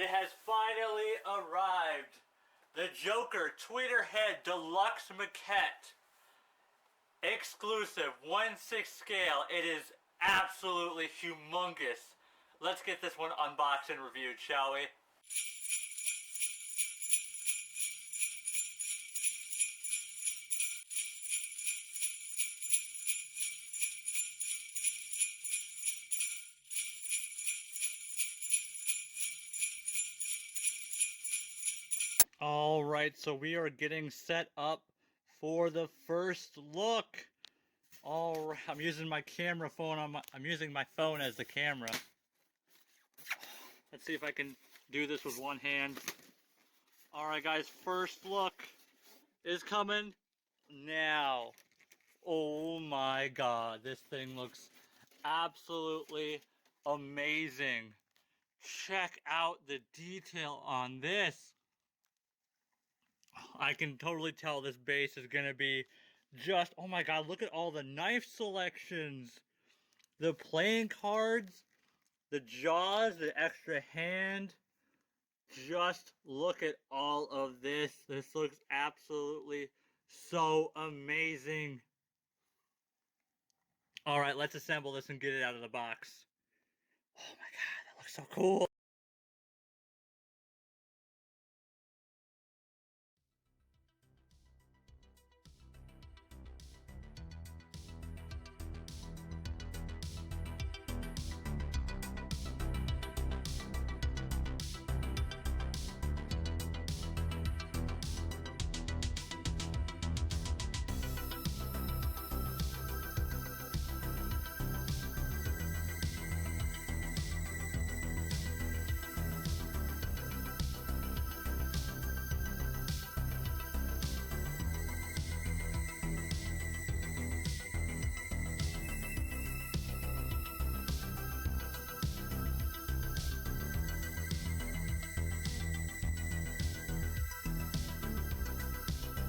It has finally arrived. The Joker Tweeterhead Deluxe Maquette. Exclusive 1/6 scale. It is absolutely humongous. Let's get this one unboxed and reviewed, shall we? Alright, so we are getting set up for the first look. Alright, I'm using my camera phone. I'm using my phone as the camera. Let's see if I can do this with one hand. Alright guys, first look is coming now. Oh my god, this thing looks absolutely amazing. Check out the detail on this. I can totally tell this base is going to be just, oh my god, look at all the knife selections. The playing cards, the jaws, the extra hand. Just look at all of this. This looks absolutely so amazing. Alright, let's assemble this and get it out of the box. Oh my god, that looks so cool.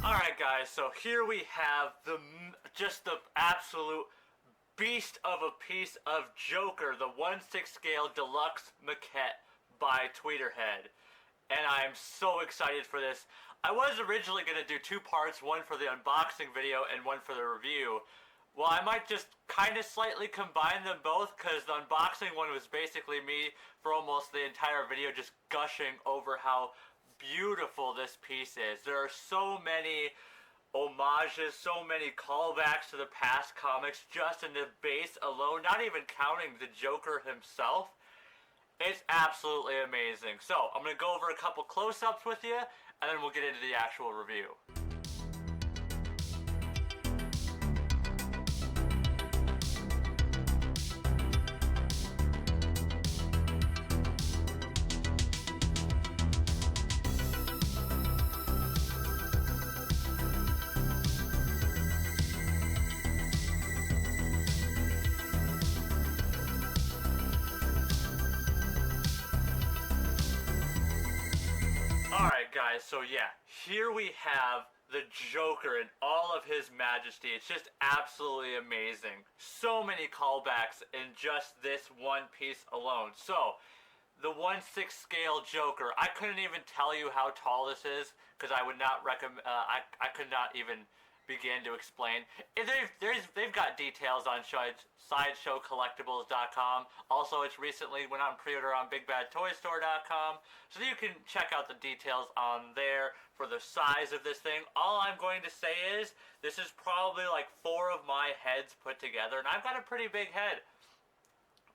Alright guys, so here we have just the absolute beast of a piece of Joker, the 1/6 scale deluxe maquette by Tweeterhead. And I'm so excited for this. I was originally going to do two parts, one for the unboxing video and one for the review. Well, I might just kind of slightly combine them both, because the unboxing one was basically me for almost the entire video just gushing over how beautiful this piece is. There are so many homages, so many callbacks to the past comics just in the base alone, not even counting the Joker himself. It's absolutely amazing. So, I'm going to go over a couple close-ups with you, and then we'll get into the actual review. Alright guys, so yeah, here we have the Joker in all of his majesty. It's just absolutely amazing. So many callbacks in just this one piece alone. So, the 1/6 scale Joker. I couldn't even tell you how tall this is, because I would not recommend, I could not even begin to explain. They've got details on SideshowCollectibles.com. Also, it's recently went on pre-order on BigBadToyStore.com, so you can check out the details on there for the size of this thing. All I'm going to say is, this is probably like 4 of my heads put together, and I've got a pretty big head.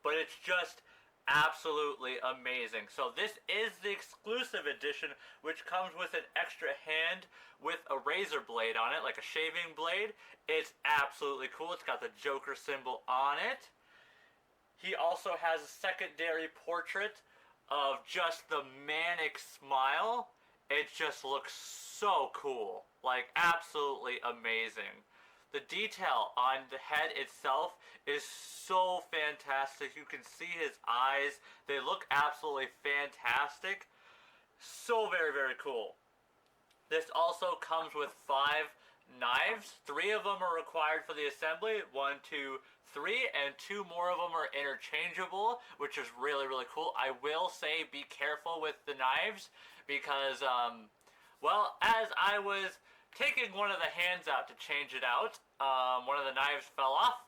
But it's just absolutely amazing. So this is the exclusive edition, which comes with an extra hand with a razor blade on it, like a shaving blade. It's absolutely cool. It's got the Joker symbol on it. He also has a secondary portrait of just the manic smile. It just looks so cool. Like, absolutely amazing. The detail on the head itself is so fantastic. You can see his eyes. They look absolutely fantastic. So very, very cool. This also comes with 5 knives. 3 of them are required for the assembly. 1, 2, 3, and 2 more of them are interchangeable, which is really, really cool. I will say be careful with the knives because, well, as I was taking one of the hands out to change it out, one of the knives fell off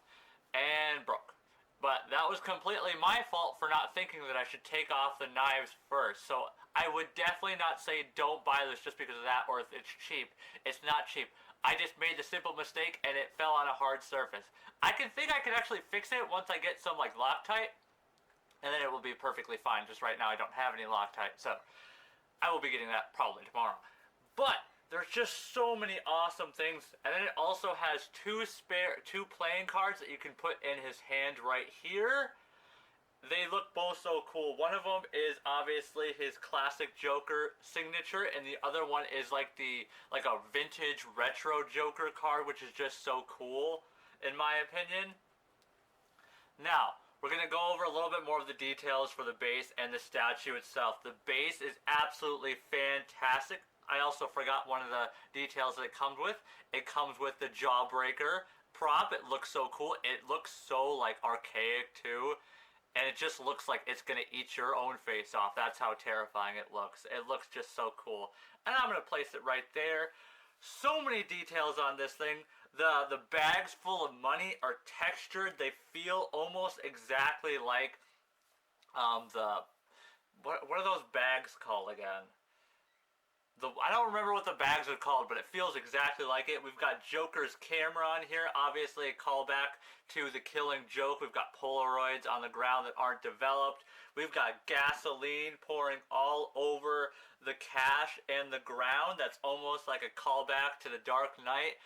and broke. But that was completely my fault for not thinking that I should take off the knives first. So I would definitely not say don't buy this just because of that or if it's cheap. It's not cheap. I just made the simple mistake and it fell on a hard surface. I think I can actually fix it once I get some like Loctite, and then it will be perfectly fine. Just right now I don't have any Loctite, so I will be getting that probably tomorrow. But there's just so many awesome things, and then it also has two playing cards that you can put in his hand right here. They look both so cool. One of them is obviously his classic Joker signature, and the other one is like a vintage retro Joker card, which is just so cool, in my opinion. Now, we're going to go over a little bit more of the details for the base and the statue itself. The base is absolutely fantastic. I also forgot one of the details that it comes with. It comes with the Jawbreaker prop. It looks so cool. It looks so like archaic too. And it just looks like it's going to eat your own face off. That's how terrifying it looks. It looks just so cool. And I'm going to place it right there. So many details on this thing. The bags full of money are textured. They feel almost exactly like what are those bags called again? I don't remember what the bags are called, but it feels exactly like it. We've got Joker's camera on here, obviously a callback to The Killing Joke. We've got Polaroids on the ground that aren't developed. We've got gasoline pouring all over the cash and the ground. That's almost like a callback to The Dark Knight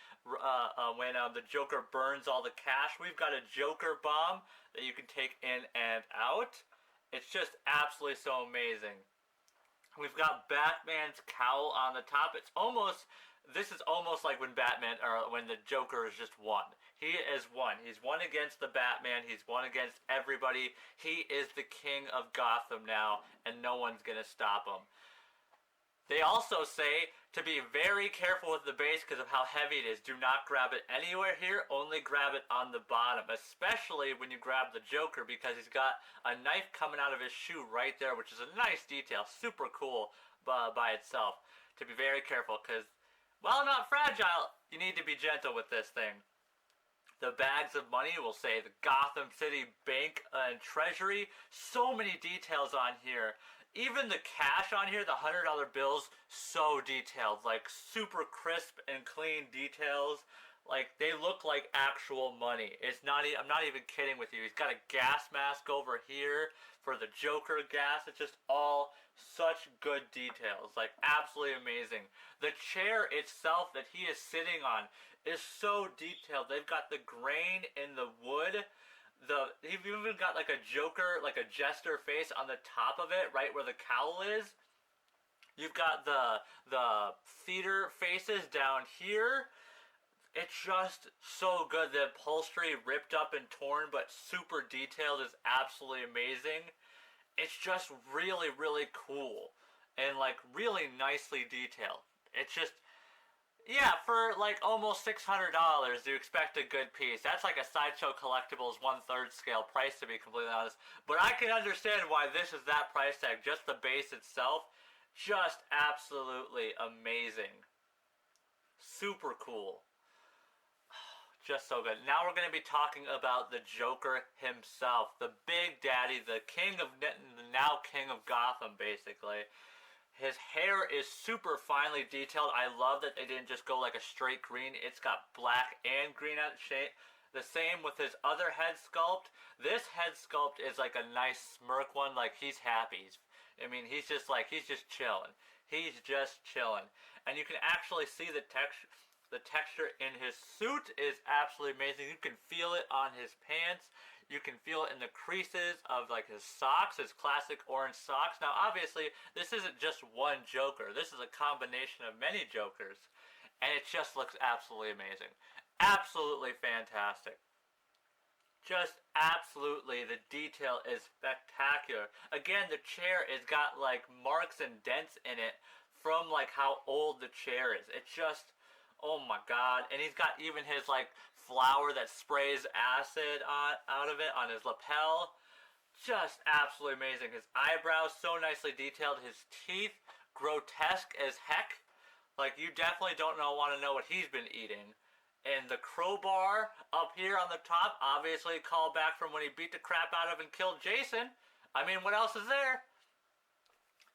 when the Joker burns all the cash. We've got a Joker bomb that you can take in and out. It's just absolutely so amazing. We've got Batman's cowl on the top. This is almost like when when the Joker is just one. He is one. He's one against the Batman. He's one against everybody. He is the king of Gotham now, and no one's gonna stop him. They also say to be very careful with the base because of how heavy it is. Do not grab it anywhere here. Only grab it on the bottom, especially when you grab the Joker because he's got a knife coming out of his shoe right there, which is a nice detail. Super cool by itself. To be very careful because, while not fragile, you need to be gentle with this thing. The bags of money will say the Gotham City Bank and Treasury. So many details on here. Even the cash on here, the $100 bills, so detailed. Like, super crisp and clean details. Like, they look like actual money. I'm not even kidding with you. He's got a gas mask over here for the Joker gas. It's just all such good details. Like, absolutely amazing. The chair itself that he is sitting on is so detailed. They've got the grain in the wood. You've even got like a Joker, like a jester face on the top of it, right where the cowl is. You've got the theater faces down here. It's just so good. The upholstery ripped up and torn, but super detailed is absolutely amazing. It's just really, really cool and like really nicely detailed. It's just, yeah, for like almost $600, you expect a good piece. That's like a Sideshow Collectibles 1/3 scale price, to be completely honest. But I can understand why this is that price tag. Just the base itself, just absolutely amazing. Super cool. Just so good. Now we're going to be talking about the Joker himself. The Big Daddy, the now King of Gotham, basically. His hair is super finely detailed. I love that they didn't just go like a straight green. It's got black and green at shade. The same with his other head sculpt. This head sculpt is like a nice smirk one, like he's happy. He's just chilling. He's just chilling. And you can actually see the texture. The texture in his suit is absolutely amazing. You can feel it on his pants. You can feel it in the creases of like his socks, his classic orange socks. Now obviously this isn't just one Joker. This is a combination of many Jokers. And it just looks absolutely amazing. Absolutely fantastic. Just absolutely, the detail is spectacular. Again, the chair has got like marks and dents in it from like how old the chair is. It's just, Oh my god. And he's got even his like flower that sprays acid out of it on his lapel. Just absolutely amazing. His eyebrows so nicely detailed. His teeth grotesque as heck. Like you definitely don't want to know what he's been eating. And the crowbar up here on the top, obviously called back from when he beat the crap out of and killed Jason. I mean, what else is there?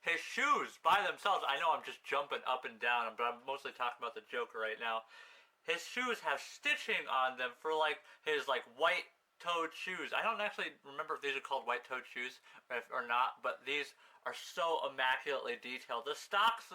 His shoes by themselves, I know I'm just jumping up and down, but I'm mostly talking about the Joker right now. His shoes have stitching on them for like his like white-toed shoes. I don't actually remember if these are called white-toed shoes or not, but these are so immaculately detailed. The socks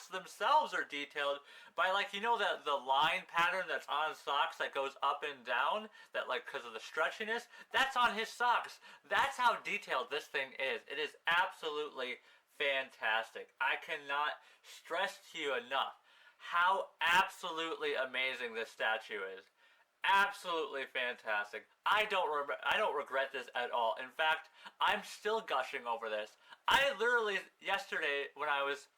themselves are detailed by like the line pattern that's on socks that goes up and down that like because of the stretchiness. That's on his socks. That's how detailed this thing is. It is absolutely fantastic. I cannot stress to you enough how absolutely amazing this statue is. Absolutely fantastic. I don't regret this at all. In fact, I'm still gushing over this. I literally yesterday when I was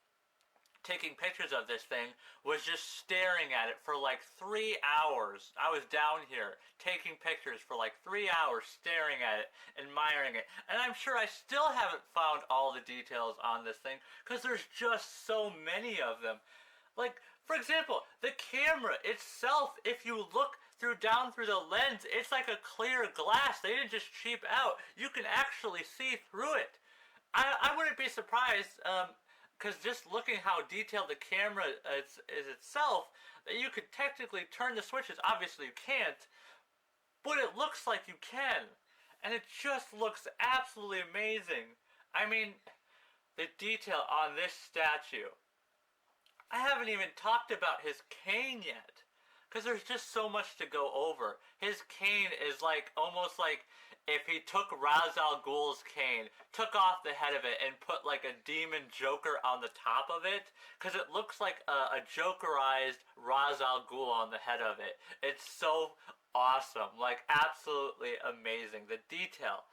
taking pictures of this thing was just staring at it for like 3 hours. I was down here taking pictures for like 3 hours, staring at it, admiring it. And I'm sure I still haven't found all the details on this thing because there's just so many of them. Like, for example, the camera itself, if you look down through the lens, it's like a clear glass. They didn't just cheap out. You can actually see through it. I wouldn't be surprised, because just looking how detailed the camera is itself, that you could technically turn the switches. Obviously you can't, but it looks like you can. And it just looks absolutely amazing. I mean, the detail on this statue. I haven't even talked about his cane yet, because there's just so much to go over. His cane is like almost like if he took Ra's al Ghul's cane, took off the head of it, and put like a demon Joker on the top of it, because it looks like a Jokerized Ra's al Ghul on the head of it. It's so awesome, like absolutely amazing. The detail.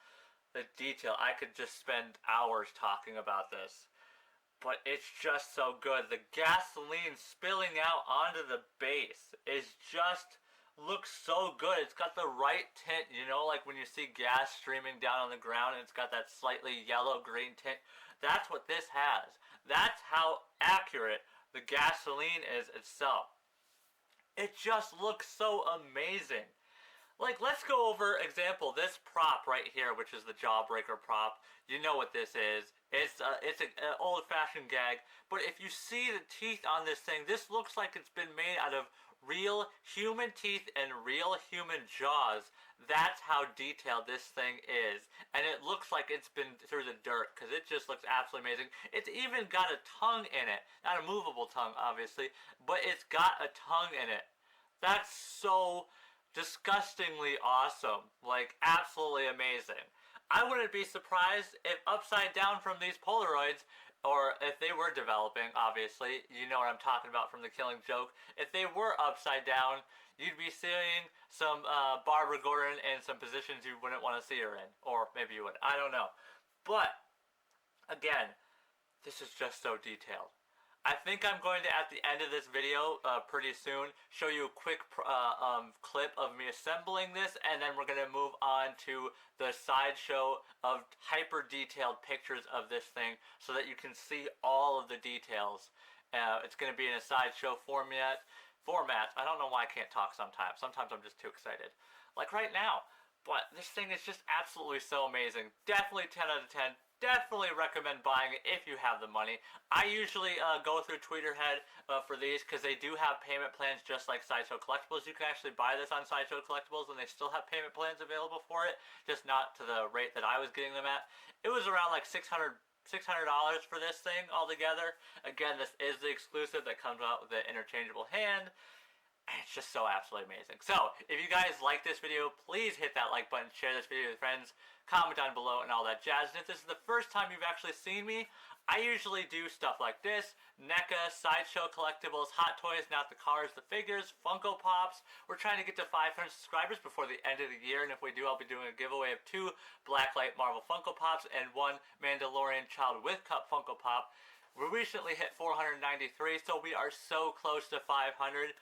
I could just spend hours talking about this. But it's just so good. The gasoline spilling out onto the base is just looks so good. It's got the right tint, like when you see gas streaming down on the ground and it's got that slightly yellow-green tint. That's what this has. That's how accurate the gasoline is itself. It just looks so amazing. Like, let's go over, example, this prop right here, which is the Jawbreaker prop. You know what this is. It's an old-fashioned gag. But if you see the teeth on this thing, this looks like it's been made out of real human teeth and real human jaws. That's how detailed this thing is. And it looks like it's been through the dirt, because it just looks absolutely amazing. It's even got a tongue in it. Not a movable tongue, obviously, but it's got a tongue in it. That's so disgustingly awesome. Like, absolutely amazing. I wouldn't be surprised if upside down from these Polaroids, or if they were developing, obviously, you know what I'm talking about from The Killing Joke, if they were upside down, you'd be seeing some Barbara Gordon in some positions you wouldn't want to see her in. Or maybe you would. I don't know. But, again, this is just so detailed. I think I'm going to, at the end of this video, pretty soon, show you a quick clip of me assembling this, and then we're going to move on to the sideshow of hyper-detailed pictures of this thing, so that you can see all of the details. It's going to be in a sideshow format. I don't know why I can't talk sometimes. Sometimes I'm just too excited. Like right now. But this thing is just absolutely so amazing. Definitely 10 out of 10. Definitely recommend buying it if you have the money. I usually go through Tweeterhead for these, because they do have payment plans just like Sideshow Collectibles. You can actually buy this on Sideshow Collectibles and they still have payment plans available for it, just not to the rate that I was getting them at. It was around like $600 for this thing altogether. Again, this is the exclusive that comes out with the interchangeable hand. And it's just so absolutely amazing. So, if you guys like this video, please hit that like button, share this video with friends, comment down below, and all that jazz. And if this is the first time you've actually seen me, I usually do stuff like this: NECA, Sideshow Collectibles, Hot Toys, not the cars, the figures, Funko Pops. We're trying to get to 500 subscribers before the end of the year, and if we do, I'll be doing a giveaway of 2 Blacklight Marvel Funko Pops and 1 Mandalorian Child with Cup Funko Pop. We recently hit 493, so we are so close to 500.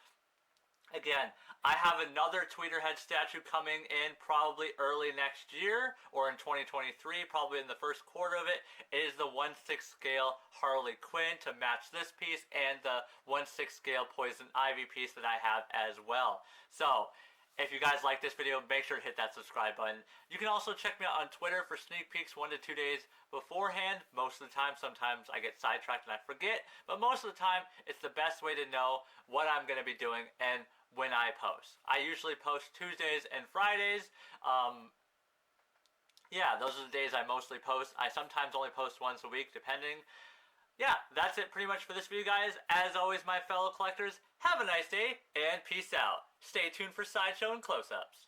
Again, I have another Tweeterhead statue coming in probably early next year or in 2023, probably in the first quarter of it. It is the 1/6 scale Harley Quinn to match this piece and the 1/6 scale Poison Ivy piece that I have as well. So, if you guys like this video, make sure to hit that subscribe button. You can also check me out on Twitter for sneak peeks 1 to 2 days beforehand. Most of the time, sometimes I get sidetracked and I forget, but most of the time, it's the best way to know what I'm going to be doing and when I post. I usually post Tuesdays and Fridays. Yeah, those are the days I mostly post. I sometimes only post once a week, depending. Yeah, that's it pretty much for this video, guys. As always, my fellow collectors, have a nice day, and peace out. Stay tuned for Sideshow and close-ups.